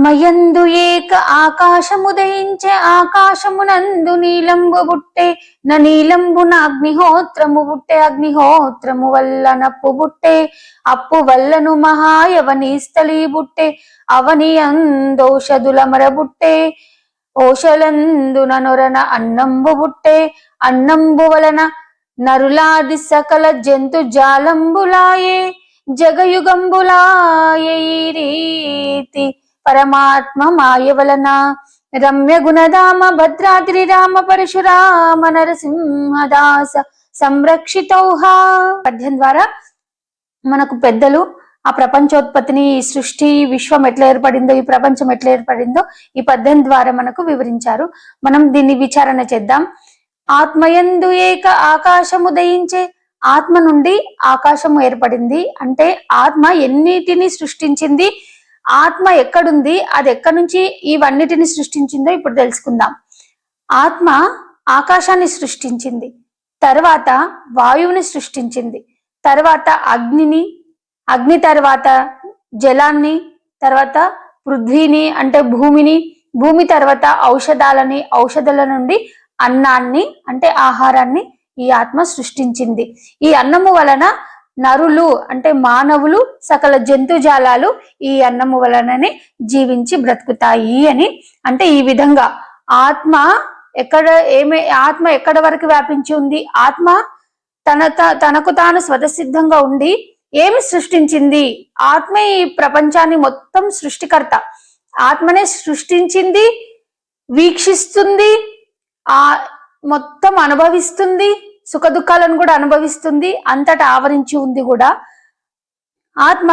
మయందు ఏక ఆకాశముదయించే ఆకాశమునందు నీలంబు బుట్టే నీలంబున అగ్నిహోత్రము బుట్టే అగ్నిహోత్రము వల్ల నప్పు బుట్టే అప్పు వల్లను మహాయవని స్థలీ బుట్టే అవని అందౌషధుల మరబుట్టే ఓషలందున నొరన అన్నంబు బుట్టే అన్నంబు వలన నరులాది సకల జంతు జాలంబులాయే జగయుగంబులాయే ఈ రీతి పరమాత్మ మాయ వలన రమ్య గుణధామ భద్రాద్రి రామ పరశురామ నరసింహదాస సంరక్షితౌహ. పద్యం ద్వారా మనకు పెద్దలు ఆ ప్రపంచోత్పత్తిని, ఈ సృష్టి విశ్వం ఎట్లా ఏర్పడిందో, ఈ ప్రపంచం ఎట్లా ఏర్పడిందో ఈ పద్యం ద్వారా మనకు వివరించారు. మనం దీన్ని విచారణ చేద్దాం. ఆత్మయందు ఏక ఆకాశము దయించే, ఆత్మ నుండి ఆకాశము ఏర్పడింది అంటే ఆత్మ ఎన్నిటిని సృష్టించింది, ఆత్మ ఎక్కడుంది, అది ఎక్కడి నుంచి ఇవన్నిటిని సృష్టించిందో ఇప్పుడు తెలుసుకుందాం. ఆత్మ ఆకాశాన్ని సృష్టించింది, తర్వాత వాయువుని సృష్టించింది, తర్వాత అగ్నిని, అగ్ని తర్వాత జలాన్ని, తర్వాత పృథ్వీని అంటే భూమిని, భూమి తర్వాత ఔషధాలని, ఔషధాల నుండి అన్నాన్ని అంటే ఆహారాన్ని ఈ ఆత్మ సృష్టించింది. ఈ అన్నము వలన నరులు అంటే మానవులు, సకల జంతుజాలాలు ఈ అన్నము వలననే జీవించి బ్రతుకుతాయి అని. అంటే ఈ విధంగా ఆత్మ ఆత్మ ఎక్కడ వరకు వ్యాపించి ఉంది, ఆత్మ తనకు తాను స్వతసిద్ధంగా ఉండి ఏమి సృష్టించింది, ఆత్మే ఈ ప్రపంచాన్ని మొత్తం సృష్టికర్త, ఆత్మనే సృష్టించింది, వీక్షిస్తుంది, మొత్తం అనుభవిస్తుంది, సుఖ దుఃఖాలను కూడా అనుభవిస్తుంది, అంతటా ఆవరించి ఉంది కూడా. ఆత్మ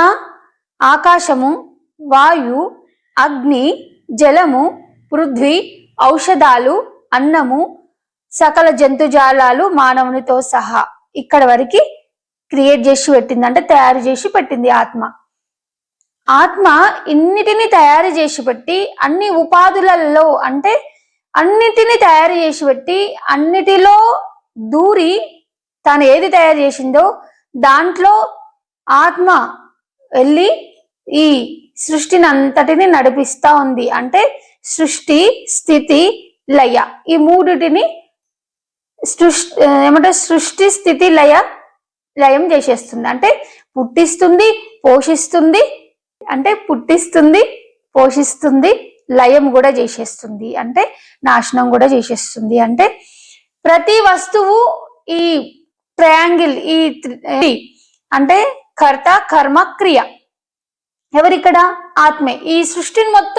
ఆకాశము, వాయు, అగ్ని, జలము, పృథ్వీ, ఔషధాలు, అన్నము, సకల జంతుజాలాలు మానవునితో సహా ఇక్కడ వరకు క్రియేట్ చేసి పెట్టింది, అంటే తయారు చేసి పెట్టింది ఆత్మ. ఆత్మ ఇన్నిటిని తయారు చేసి పెట్టి అన్ని ఉపాధులలో అంటే అన్నిటిని తయారు చేసి పెట్టి అన్నిటిలో దూరి తాను ఏది తయారు చేసిందో దాంట్లో ఆత్మ వెళ్ళి ఈ సృష్టిని అంతటిని నడిపిస్తా ఉంది. అంటే సృష్టి, స్థితి, లయ ఈ మూడిటిని సృష్టి, స్థితి, లయం చేసేస్తుంది. అంటే పుట్టిస్తుంది, పోషిస్తుంది, అంటే పుట్టిస్తుంది, పోషిస్తుంది, లయం కూడా చేసేస్తుంది, అంటే నాశనం కూడా చేసేస్తుంది. అంటే ప్రతి వస్తువు ఈ ట్రయాంగిల్, ఈ అంటే కర్త, కర్మ, క్రియ ఎవరిక్కడ? ఆత్మే. ఈ సృష్టిని మొత్తం